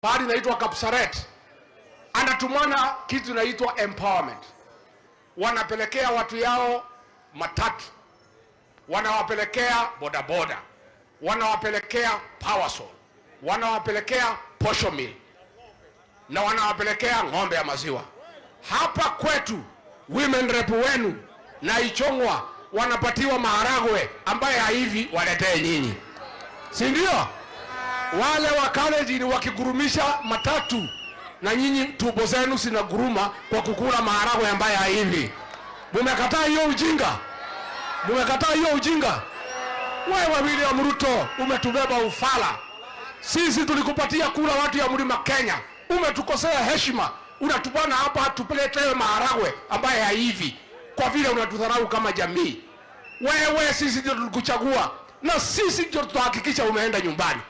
pahali inaitwa Kapsaret, anatumana kitu inaitwa empowerment. Wanapelekea watu yao matatu, wanawapelekea bodaboda, wanawapelekea Powersol, wanawapelekea posho mill na wanawapelekea ng'ombe ya maziwa. Hapa kwetu women rep wenu na Ichong'wa wanapatiwa maharagwe ambaye hivi waletee nyinyi, si ndio? Wale wa college wakigurumisha matatu na nyinyi tubo zenu zinaguruma kwa kukula maharagwe ambaye hivi. Mumekataa hiyo ujinga? Mumekataa hiyo ujinga? Wewe William Ruto umetubeba ufala. Sisi tulikupatia kula watu ya Mlima Kenya. Umetukosea heshima. Unatubana hapa tupeletewe maharagwe ambaye hivi kwa vile unatudharau kama jamii. Wewe sisi ndio tulikuchagua na sisi ndio tutahakikisha umeenda nyumbani.